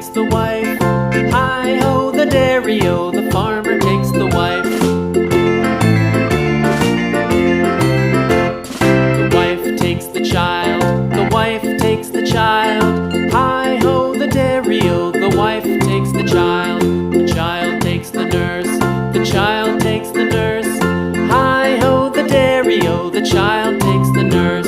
takes the wife. Hi-ho, the dairy-o, the farmer takes the wife. The wife takes the child, the wife takes the child. Hi-ho, the dairy-o, the wife takes the child. The child takes the nurse, the child takes the nurse. Hi-ho, the dairy-o, the child takes the nurse.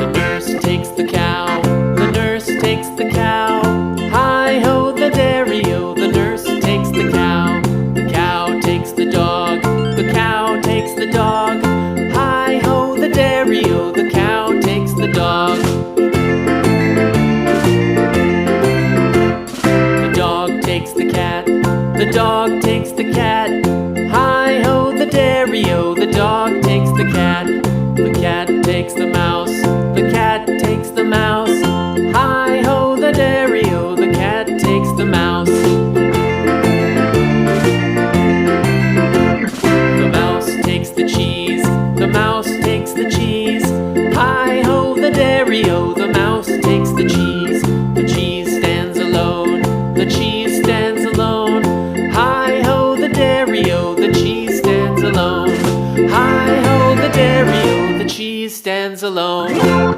The nurse takes the cow, the nurse takes the cow. Hi-ho, the dairy-o, the nurse takes the cow. The cow takes the dog, the cow takes the dog. Hi-ho, the dairy-o, the cow takes the dog. The dog takes the cat, the dog takes the cat. Hi-ho, the dairy-o, the dog takes the cat. The cat takes the mouse, the cat takes the mouse. Hi-ho, the dairy-o, the cat takes the mouse. The mouse takes the cheese, the mouse takes the cheese. Hi-ho, the dairy-o, the mouse takes the cheese. The cheese stands alone, the cheese stands alone. Hi-ho, the dairy-o, the cheese stands alone. Hi-ho, the dairy-o, the cheese stands alone.